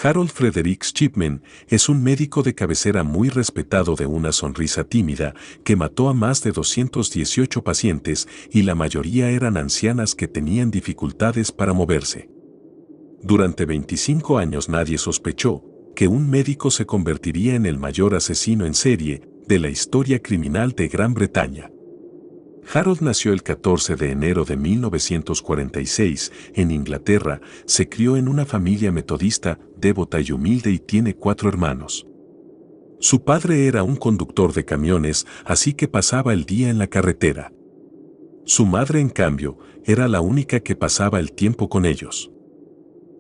Harold Frederick Chipman es un médico de cabecera muy respetado de una sonrisa tímida que mató a más de 218 pacientes y la mayoría eran ancianas que tenían dificultades para moverse. Durante 25 años nadie sospechó que un médico se convertiría en el mayor asesino en serie de la historia criminal de Gran Bretaña. Harold nació el 14 de enero de 1946 en Inglaterra, se crió en una familia metodista, devota y humilde y tiene 4 hermanos. Su padre era un conductor de camiones, así que pasaba el día en la carretera. Su madre, en cambio, era la única que pasaba el tiempo con ellos.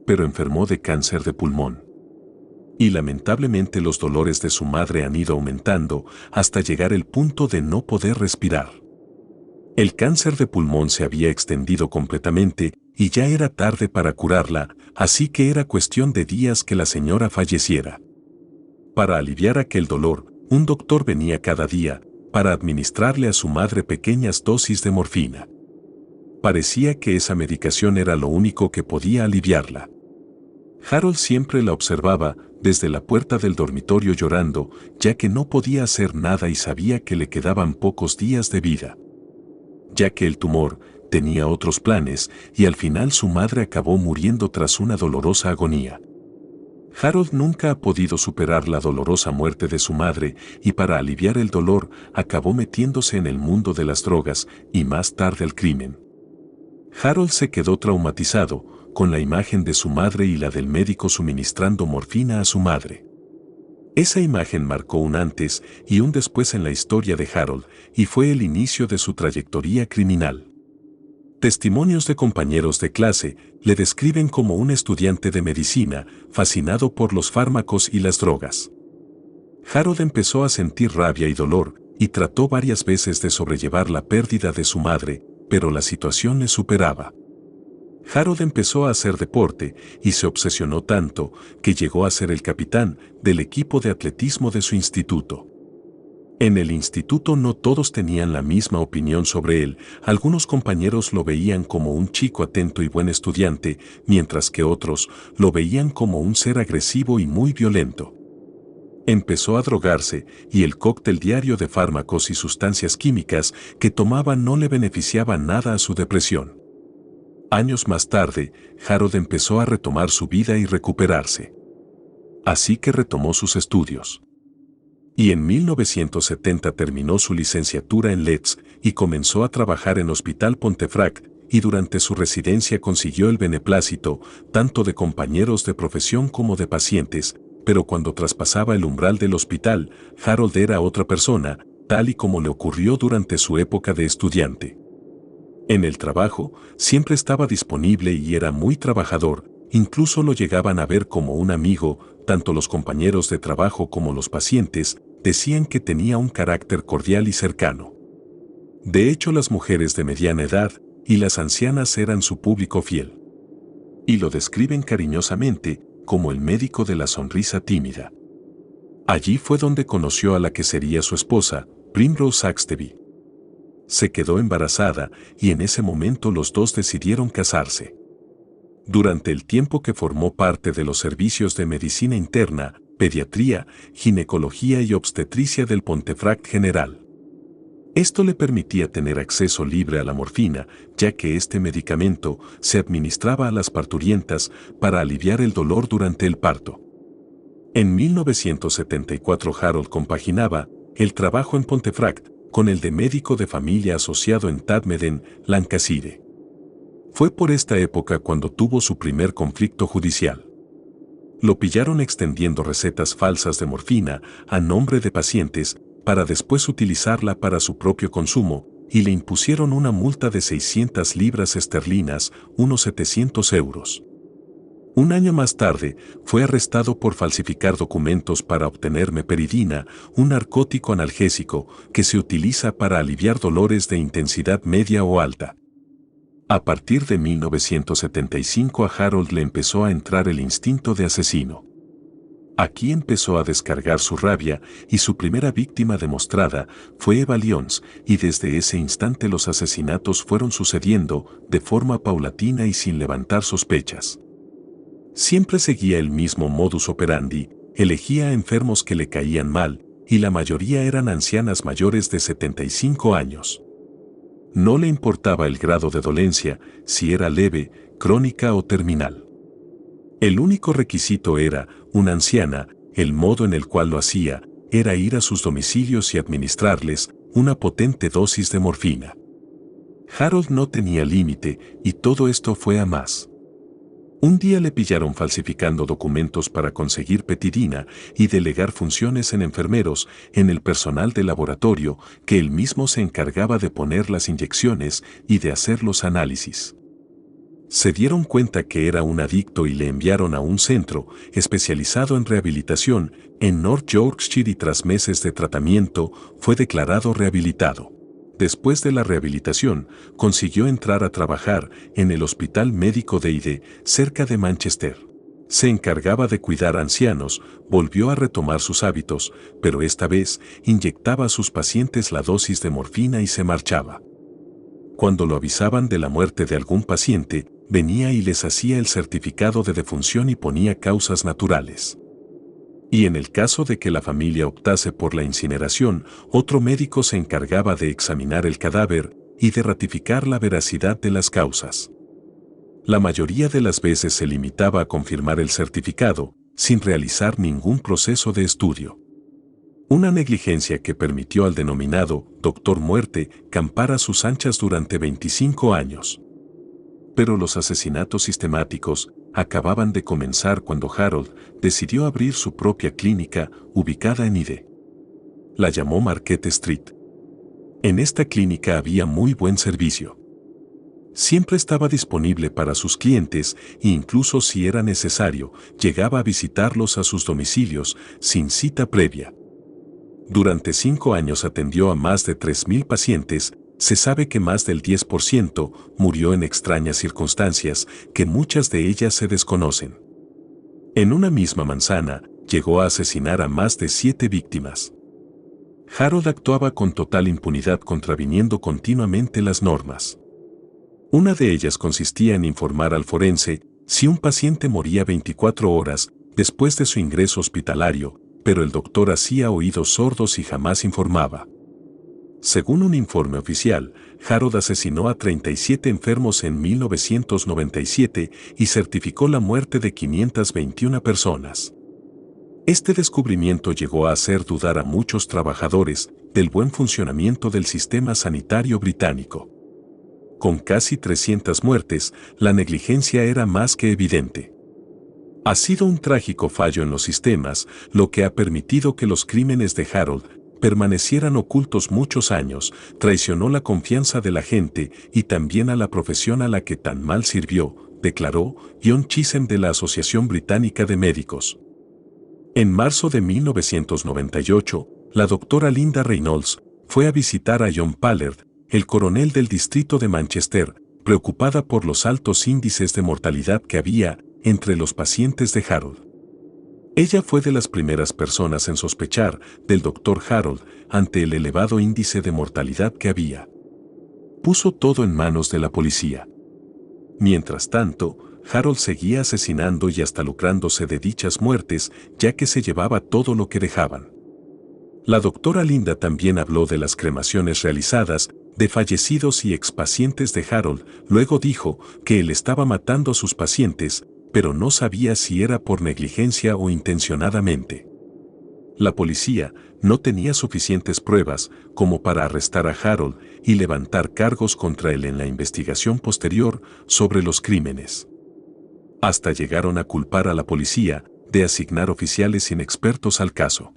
Pero enfermó de cáncer de pulmón. Y lamentablemente los dolores de su madre han ido aumentando hasta llegar al punto de no poder respirar. El cáncer de pulmón se había extendido completamente y ya era tarde para curarla, así que era cuestión de días que la señora falleciera. Para aliviar aquel dolor, un doctor venía cada día para administrarle a su madre pequeñas dosis de morfina. Parecía que esa medicación era lo único que podía aliviarla. Harold siempre la observaba desde la puerta del dormitorio llorando, ya que no podía hacer nada y sabía que le quedaban pocos días de vida. Ya que el tumor tenía otros planes y al final su madre acabó muriendo tras una dolorosa agonía. Harold nunca ha podido superar la dolorosa muerte de su madre y para aliviar el dolor acabó metiéndose en el mundo de las drogas y más tarde al crimen. Harold se quedó traumatizado con la imagen de su madre y la del médico suministrando morfina a su madre. Esa imagen marcó un antes y un después en la historia de Harold y fue el inicio de su trayectoria criminal. Testimonios de compañeros de clase le describen como un estudiante de medicina fascinado por los fármacos y las drogas. Harold empezó a sentir rabia y dolor y trató varias veces de sobrellevar la pérdida de su madre, pero la situación le superaba. Harold empezó a hacer deporte y se obsesionó tanto que llegó a ser el capitán del equipo de atletismo de su instituto. En el instituto no todos tenían la misma opinión sobre él, algunos compañeros lo veían como un chico atento y buen estudiante, mientras que otros lo veían como un ser agresivo y muy violento. Empezó a drogarse y el cóctel diario de fármacos y sustancias químicas que tomaba no le beneficiaba nada a su depresión. Años más tarde, Harold empezó a retomar su vida y recuperarse. Así que retomó sus estudios. Y en 1970 terminó su licenciatura en Leeds y comenzó a trabajar en Hospital Pontefract y durante su residencia consiguió el beneplácito tanto de compañeros de profesión como de pacientes, pero cuando traspasaba el umbral del hospital, Harold era otra persona, tal y como le ocurrió durante su época de estudiante. En el trabajo, siempre estaba disponible y era muy trabajador, incluso lo llegaban a ver como un amigo, tanto los compañeros de trabajo como los pacientes decían que tenía un carácter cordial y cercano. De hecho, las mujeres de mediana edad y las ancianas eran su público fiel. Y lo describen cariñosamente como el médico de la sonrisa tímida. Allí fue donde conoció a la que sería su esposa, Primrose Saxby. Se quedó embarazada y en ese momento los dos decidieron casarse. Durante el tiempo que formó parte de los servicios de medicina interna, pediatría, ginecología y obstetricia del Pontefract General. Esto le permitía tener acceso libre a la morfina, ya que este medicamento se administraba a las parturientas para aliviar el dolor durante el parto. En 1974 Harold compaginaba el trabajo en Pontefract con el de médico de familia asociado en Tadmeden, Lancashire. Fue por esta época cuando tuvo su primer conflicto judicial. Lo pillaron extendiendo recetas falsas de morfina a nombre de pacientes para después utilizarla para su propio consumo y le impusieron una multa de 600 libras esterlinas, unos 700 euros. Un año más tarde, fue arrestado por falsificar documentos para obtener meperidina, un narcótico analgésico que se utiliza para aliviar dolores de intensidad media o alta. A partir de 1975 a Harold le empezó a entrar el instinto de asesino. Aquí empezó a descargar su rabia y su primera víctima demostrada fue Eva Lyons, y desde ese instante los asesinatos fueron sucediendo de forma paulatina y sin levantar sospechas. Siempre seguía el mismo modus operandi, elegía a enfermos que le caían mal, y la mayoría eran ancianas mayores de 75 años. No le importaba el grado de dolencia, si era leve, crónica o terminal. El único requisito era, una anciana, el modo en el cual lo hacía, era ir a sus domicilios y administrarles una potente dosis de morfina. Harold no tenía límite, y todo esto fue a más. Un día le pillaron falsificando documentos para conseguir petidina y delegar funciones en enfermeros, en el personal de laboratorio, que él mismo se encargaba de poner las inyecciones y de hacer los análisis. Se dieron cuenta que era un adicto y le enviaron a un centro especializado en rehabilitación en North Yorkshire y tras meses de tratamiento fue declarado rehabilitado. Después de la rehabilitación, consiguió entrar a trabajar en el Hospital Médico de Hyde, cerca de Manchester. Se encargaba de cuidar ancianos, volvió a retomar sus hábitos, pero esta vez inyectaba a sus pacientes la dosis de morfina y se marchaba. Cuando lo avisaban de la muerte de algún paciente, venía y les hacía el certificado de defunción y ponía causas naturales. Y en el caso de que la familia optase por la incineración, otro médico se encargaba de examinar el cadáver y de ratificar la veracidad de las causas. La mayoría de las veces se limitaba a confirmar el certificado, sin realizar ningún proceso de estudio. Una negligencia que permitió al denominado Doctor Muerte campar a sus anchas durante 25 años. Pero los asesinatos sistemáticos acababan de comenzar cuando Harold decidió abrir su propia clínica ubicada en Hyde. La llamó Market Street. En esta clínica había muy buen servicio. Siempre estaba disponible para sus clientes e incluso si era necesario, llegaba a visitarlos a sus domicilios sin cita previa. Durante 5 años atendió a más de 3.000 pacientes. Se sabe que más del 10% murió en extrañas circunstancias, que muchas de ellas se desconocen. En una misma manzana, llegó a asesinar a más de 7 víctimas. Harold actuaba con total impunidad contraviniendo continuamente las normas. Una de ellas consistía en informar al forense si un paciente moría 24 horas después de su ingreso hospitalario, pero el doctor hacía oídos sordos y jamás informaba. Según un informe oficial, Harold asesinó a 37 enfermos en 1997 y certificó la muerte de 521 personas. Este descubrimiento llegó a hacer dudar a muchos trabajadores del buen funcionamiento del sistema sanitario británico. Con casi 300 muertes, la negligencia era más que evidente. Ha sido un trágico fallo en los sistemas, lo que ha permitido que los crímenes de Harold permanecieran ocultos muchos años, traicionó la confianza de la gente y también a la profesión a la que tan mal sirvió, declaró John Chisholm de la Asociación Británica de Médicos. En marzo de 1998, la doctora Linda Reynolds fue a visitar a John Pallard, el coronel del distrito de Manchester, preocupada por los altos índices de mortalidad que había entre los pacientes de Harold. Ella fue de las primeras personas en sospechar del Dr. Harold ante el elevado índice de mortalidad que había. Puso todo en manos de la policía. Mientras tanto, Harold seguía asesinando y hasta lucrándose de dichas muertes, ya que se llevaba todo lo que dejaban. La doctora Linda también habló de las cremaciones realizadas de fallecidos y expacientes de Harold, luego dijo que él estaba matando a sus pacientes, pero no sabía si era por negligencia o intencionadamente. La policía no tenía suficientes pruebas como para arrestar a Harold y levantar cargos contra él en la investigación posterior sobre los crímenes. Hasta llegaron a culpar a la policía de asignar oficiales inexpertos al caso.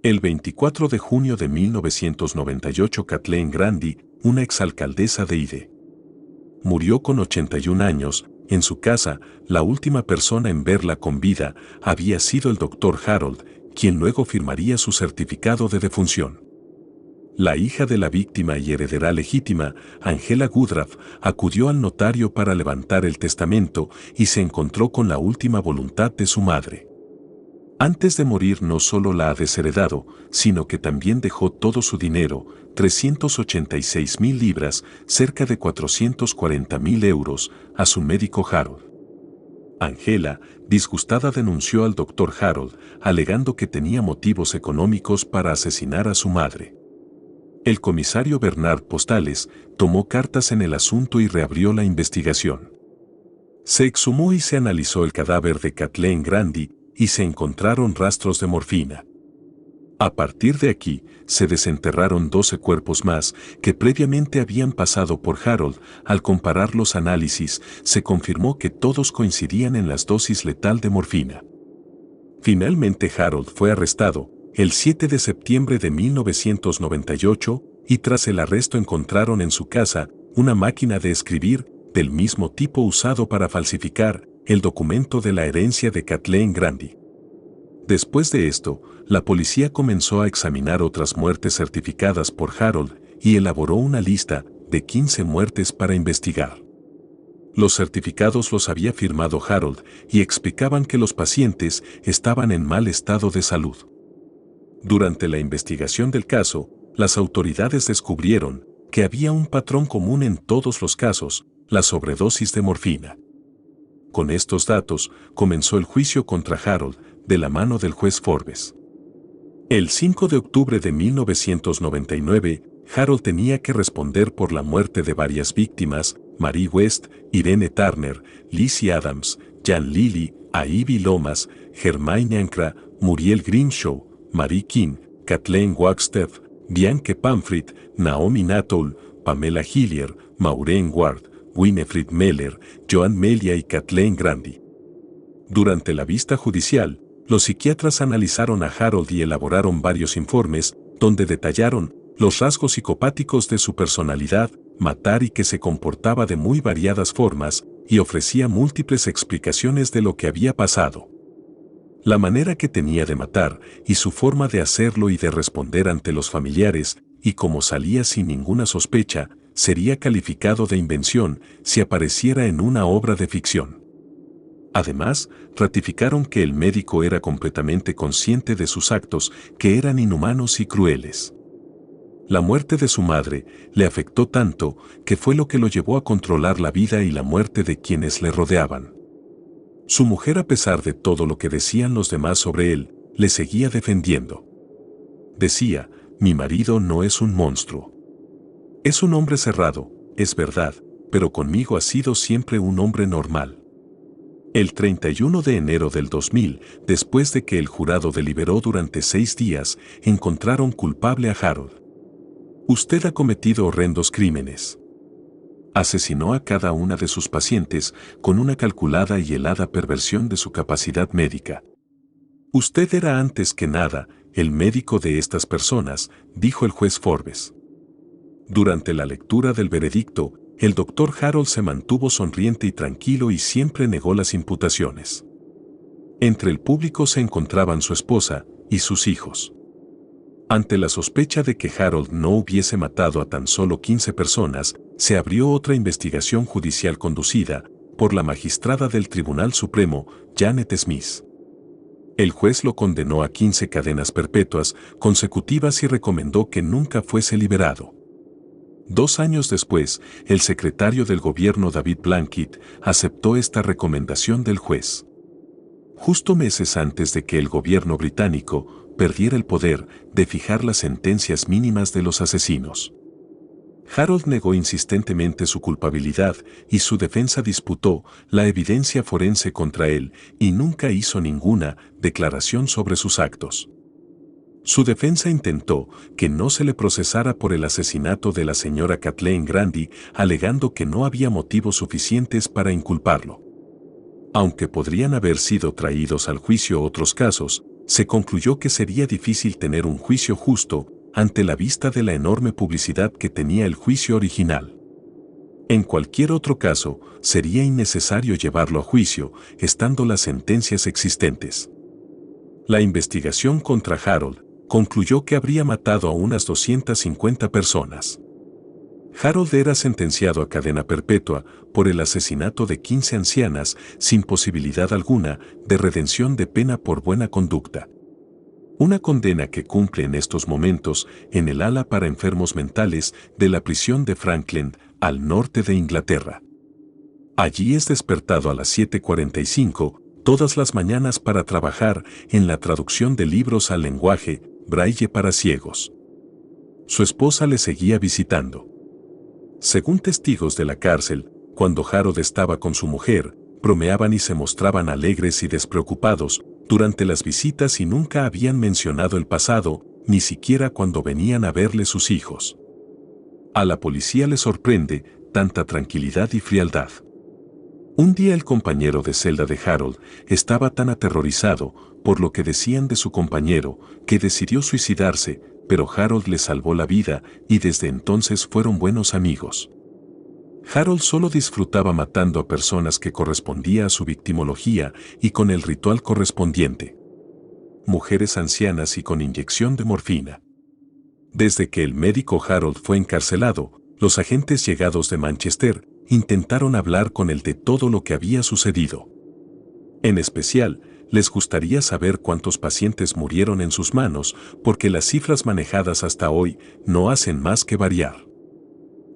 El 24 de junio de 1998 Kathleen Grandi, una exalcaldesa de Hyde, murió con 81 años. En su casa, la última persona en verla con vida había sido el Dr. Harold, quien luego firmaría su certificado de defunción. La hija de la víctima y heredera legítima, Angela Woodruff, acudió al notario para levantar el testamento y se encontró con la última voluntad de su madre. Antes de morir no solo la ha desheredado, sino que también dejó todo su dinero, 386.000 libras, cerca de 440.000 euros, a su médico Harold. Angela, disgustada, denunció al Dr. Harold, alegando que tenía motivos económicos para asesinar a su madre. El comisario Bernard Postales tomó cartas en el asunto y reabrió la investigación. Se exhumó y se analizó el cadáver de Kathleen Grandi y se encontraron rastros de morfina. A partir de aquí, se desenterraron 12 cuerpos más que previamente habían pasado por Harold. Al comparar los análisis, se confirmó que todos coincidían en las dosis letal de morfina. Finalmente Harold fue arrestado el 7 de septiembre de 1998 y tras el arresto encontraron en su casa una máquina de escribir del mismo tipo usado para falsificar el documento de la herencia de Kathleen Grandi. Después de esto, la policía comenzó a examinar otras muertes certificadas por Harold y elaboró una lista de 15 muertes para investigar. Los certificados los había firmado Harold y explicaban que los pacientes estaban en mal estado de salud. Durante la investigación del caso, las autoridades descubrieron que había un patrón común en todos los casos: la sobredosis de morfina. Con estos datos, comenzó el juicio contra Harold, de la mano del juez Forbes. El 5 de octubre de 1999, Harold tenía que responder por la muerte de varias víctimas: Marie West, Irene Turner, Lizzie Adams, Jan Lilly, Ivy Lomas, Hermione Ancra, Muriel Grimshaw, Marie King, Kathleen Wagstaff, Bianca Pamfrit, Naomi Nuttall, Pamela Hillier, Maureen Ward, Winifred Meller, Joan Melia y Kathleen Grandi. Durante la vista judicial, los psiquiatras analizaron a Harold y elaboraron varios informes donde detallaron los rasgos psicopáticos de su personalidad: matar y que se comportaba de muy variadas formas y ofrecía múltiples explicaciones de lo que había pasado. La manera que tenía de matar y su forma de hacerlo y de responder ante los familiares, y como salía sin ninguna sospecha, sería calificado de invención si apareciera en una obra de ficción. Además, ratificaron que el médico era completamente consciente de sus actos, que eran inhumanos y crueles. La muerte de su madre le afectó tanto que fue lo que lo llevó a controlar la vida y la muerte de quienes le rodeaban. Su mujer, a pesar de todo lo que decían los demás sobre él, le seguía defendiendo. Decía: mi marido no es un monstruo. Es un hombre cerrado, es verdad, pero conmigo ha sido siempre un hombre normal. El 31 de enero del 2000, después de que el jurado deliberó durante 6 días, encontraron culpable a Harold. Usted ha cometido horrendos crímenes. Asesinó a cada una de sus pacientes con una calculada y helada perversión de su capacidad médica. Usted era antes que nada el médico de estas personas, dijo el juez Forbes. Durante la lectura del veredicto, el Dr. Harold se mantuvo sonriente y tranquilo y siempre negó las imputaciones. Entre el público se encontraban su esposa y sus hijos. Ante la sospecha de que Harold no hubiese matado a tan solo 15 personas, se abrió otra investigación judicial conducida por la magistrada del Tribunal Supremo, Janet Smith. El juez lo condenó a 15 cadenas perpetuas consecutivas y recomendó que nunca fuese liberado. 2 años después, el secretario del gobierno David Blanket aceptó esta recomendación del juez. Justo meses antes de que el gobierno británico perdiera el poder de fijar las sentencias mínimas de los asesinos. Harold negó insistentemente su culpabilidad y su defensa disputó la evidencia forense contra él y nunca hizo ninguna declaración sobre sus actos. Su defensa intentó que no se le procesara por el asesinato de la señora Kathleen Grandi, alegando que no había motivos suficientes para inculparlo. Aunque podrían haber sido traídos al juicio otros casos, se concluyó que sería difícil tener un juicio justo ante la vista de la enorme publicidad que tenía el juicio original. En cualquier otro caso, sería innecesario llevarlo a juicio, estando las sentencias existentes. La investigación contra Harold concluyó que habría matado a unas 250 personas. Harold era sentenciado a cadena perpetua por el asesinato de 15 ancianas sin posibilidad alguna de redención de pena por buena conducta. Una condena que cumple en estos momentos en el ala para enfermos mentales de la prisión de Franklin, al norte de Inglaterra. Allí es despertado a las 7:45 todas las mañanas para trabajar en la traducción de libros al lenguaje braille para ciegos. Su esposa le seguía visitando. Según testigos de la cárcel, cuando Harold estaba con su mujer, bromeaban y se mostraban alegres y despreocupados durante las visitas y nunca habían mencionado el pasado, ni siquiera cuando venían a verle sus hijos. A la policía le sorprende tanta tranquilidad y frialdad. Un día el compañero de celda de Harold estaba tan aterrorizado por lo que decían de su compañero que decidió suicidarse, pero Harold le salvó la vida y desde entonces fueron buenos amigos. Harold solo disfrutaba matando a personas que correspondía a su victimología y con el ritual correspondiente. Mujeres ancianas y con inyección de morfina. Desde que el médico Harold fue encarcelado, los agentes llegados de Manchester intentaron hablar con él de todo lo que había sucedido. En especial, les gustaría saber cuántos pacientes murieron en sus manos, porque las cifras manejadas hasta hoy no hacen más que variar.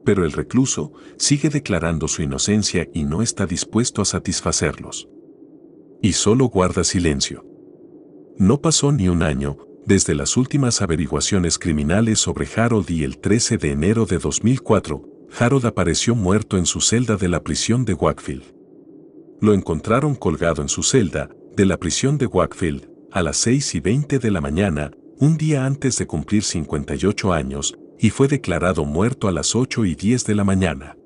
Pero el recluso sigue declarando su inocencia y no está dispuesto a satisfacerlos. Y solo guarda silencio. No pasó ni un año desde las últimas averiguaciones criminales sobre Harold y el 13 de enero de 2004, Harold apareció muerto en su celda de la prisión de Wakefield. Lo encontraron colgado en su celda de la prisión de Wakefield a las 6:20 de la mañana, un día antes de cumplir 58 años, y fue declarado muerto a las 8:10 de la mañana.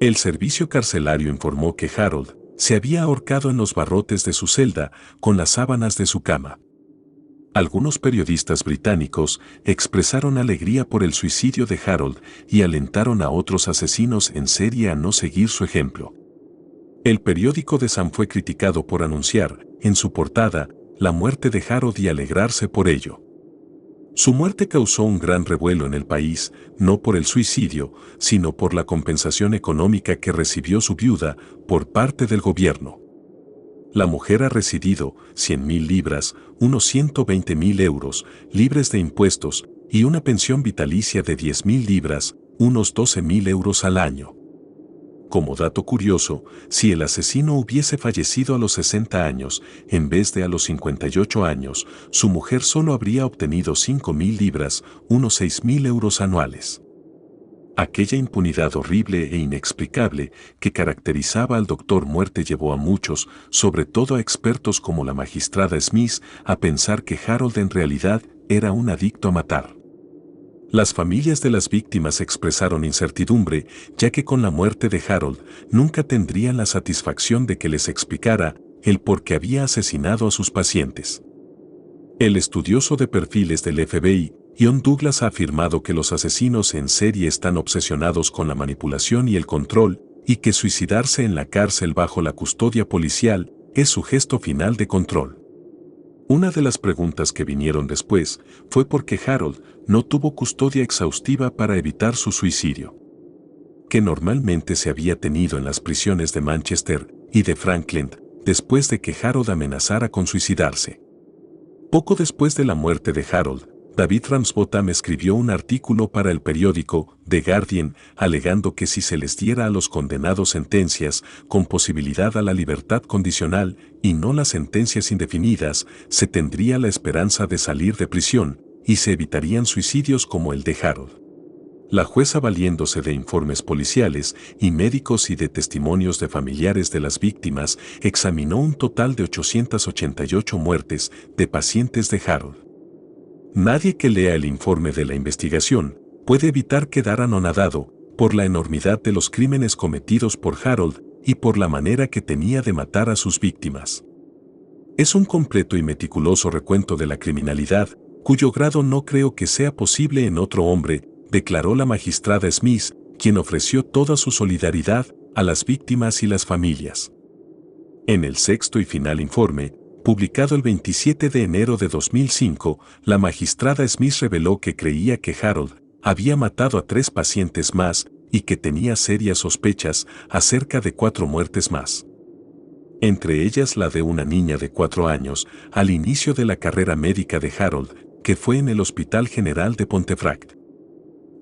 El servicio carcelario informó que Harold se había ahorcado en los barrotes de su celda con las sábanas de su cama. Algunos periodistas británicos expresaron alegría por el suicidio de Harold y alentaron a otros asesinos en serie a no seguir su ejemplo. El periódico The Sun fue criticado por anunciar, en su portada, la muerte de Harold y alegrarse por ello. Su muerte causó un gran revuelo en el país, no por el suicidio, sino por la compensación económica que recibió su viuda por parte del gobierno. La mujer ha recibido 100.000 libras, unos 120.000 euros, libres de impuestos, y una pensión vitalicia de 10.000 libras, unos 12.000 euros al año. Como dato curioso, si el asesino hubiese fallecido a los 60 años, en vez de a los 58 años, su mujer solo habría obtenido 5.000 libras, unos 6.000 euros anuales. Aquella impunidad horrible e inexplicable que caracterizaba al Doctor Muerte llevó a muchos, sobre todo a expertos como la magistrada Smith, a pensar que Harold en realidad era un adicto a matar. Las familias de las víctimas expresaron incertidumbre, ya que con la muerte de Harold nunca tendrían la satisfacción de que les explicara el por qué había asesinado a sus pacientes. El estudioso de perfiles del FBI, John Douglas, ha afirmado que los asesinos en serie están obsesionados con la manipulación y el control, y que suicidarse en la cárcel bajo la custodia policial es su gesto final de control. Una de las preguntas que vinieron después fue por qué Harold no tuvo custodia exhaustiva para evitar su suicidio, que normalmente se había tenido en las prisiones de Manchester y de Franklin, después de que Harold amenazara con suicidarse. Poco después de la muerte de Harold, David Ramsbottom escribió un artículo para el periódico The Guardian, alegando que si se les diera a los condenados sentencias con posibilidad a la libertad condicional y no las sentencias indefinidas, se tendría la esperanza de salir de prisión y se evitarían suicidios como el de Harold. La jueza, valiéndose de informes policiales y médicos y de testimonios de familiares de las víctimas, examinó un total de 888 muertes de pacientes de Harold. Nadie que lea el informe de la investigación puede evitar quedar anonadado por la enormidad de los crímenes cometidos por Harold y por la manera que tenía de matar a sus víctimas. Es un completo y meticuloso recuento de la criminalidad, cuyo grado no creo que sea posible en otro hombre, declaró la magistrada Smith, quien ofreció toda su solidaridad a las víctimas y las familias. En el sexto y final informe, publicado el 27 de enero de 2005, la magistrada Smith reveló que creía que Harold había matado a 3 pacientes más y que tenía serias sospechas acerca de 4 muertes más. Entre ellas la de una niña de 4 años al inicio de la carrera médica de Harold, que fue en el Hospital General de Pontefract.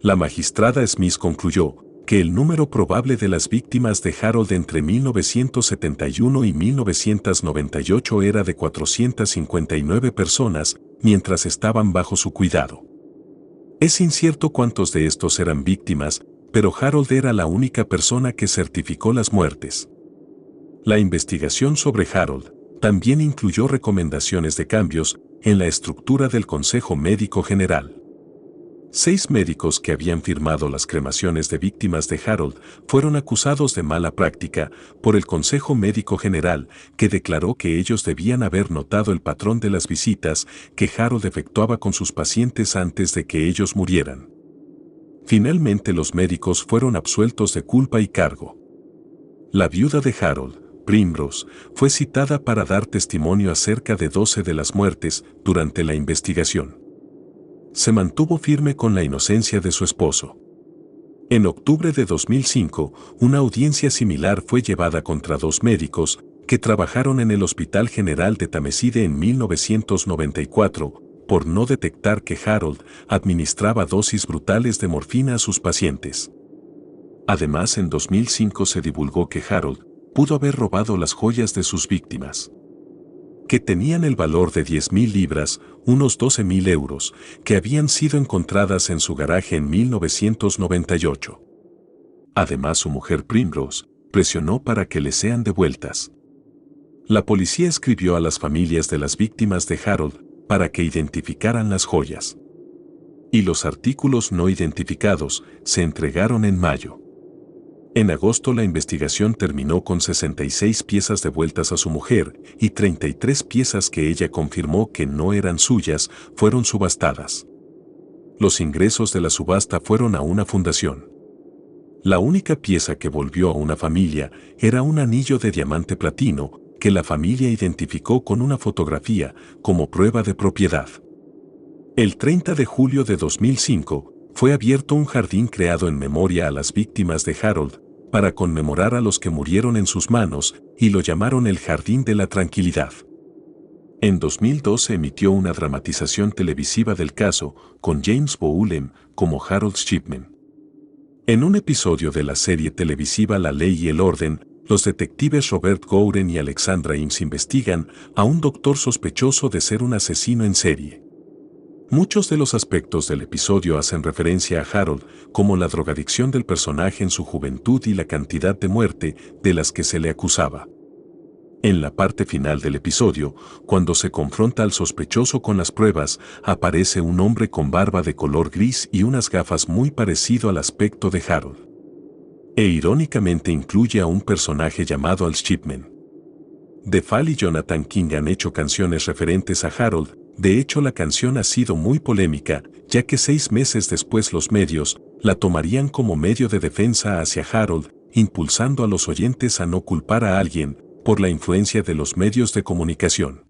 La magistrada Smith concluyó que el número probable de las víctimas de Harold entre 1971 y 1998 era de 459 personas, mientras estaban bajo su cuidado. Es incierto cuántos de estos eran víctimas, pero Harold era la única persona que certificó las muertes. La investigación sobre Harold también incluyó recomendaciones de cambios en la estructura del Consejo Médico General. 6 médicos que habían firmado las cremaciones de víctimas de Harold fueron acusados de mala práctica por el Consejo Médico General, que declaró que ellos debían haber notado el patrón de las visitas que Harold efectuaba con sus pacientes antes de que ellos murieran. Finalmente los médicos fueron absueltos de culpa y cargo. La viuda de Harold, Primrose, fue citada para dar testimonio acerca de 12 de las muertes durante la investigación. Se mantuvo firme con la inocencia de su esposo. En octubre de 2005, una audiencia similar fue llevada contra 2 médicos que trabajaron en el Hospital General de Tameside en 1994 por no detectar que Harold administraba dosis brutales de morfina a sus pacientes. Además, en 2005 se divulgó que Harold pudo haber robado las joyas de sus víctimas, que tenían el valor de 10.000 libras, unos 12.000 euros, que habían sido encontradas en su garaje en 1998. Además, su mujer Primrose presionó para que le sean devueltas. La policía escribió a las familias de las víctimas de Harold para que identificaran las joyas. Y los artículos no identificados se entregaron en mayo. En agosto la investigación terminó con 66 piezas devueltas a su mujer y 33 piezas que ella confirmó que no eran suyas fueron subastadas. Los ingresos de la subasta fueron a una fundación. La única pieza que volvió a una familia era un anillo de diamante platino que la familia identificó con una fotografía como prueba de propiedad. El 30 de julio de 2005 fue abierto un jardín creado en memoria a las víctimas de Harold para conmemorar a los que murieron en sus manos y lo llamaron el Jardín de la Tranquilidad. En 2012 emitió una dramatización televisiva del caso con James Bowlem como Harold Shipman. En un episodio de la serie televisiva La Ley y el Orden, los detectives Robert Gouren y Alexandra Imes investigan a un doctor sospechoso de ser un asesino en serie. Muchos de los aspectos del episodio hacen referencia a Harold, como la drogadicción del personaje en su juventud y la cantidad de muerte de las que se le acusaba. En la parte final del episodio, cuando se confronta al sospechoso con las pruebas, aparece un hombre con barba de color gris y unas gafas muy parecido al aspecto de Harold. E irónicamente incluye a un personaje llamado Al Shipman. The Fall y Jonathan King han hecho canciones referentes a Harold. De hecho, la canción ha sido muy polémica, ya que 6 meses después los medios la tomarían como medio de defensa hacia Harold, impulsando a los oyentes a no culpar a alguien por la influencia de los medios de comunicación.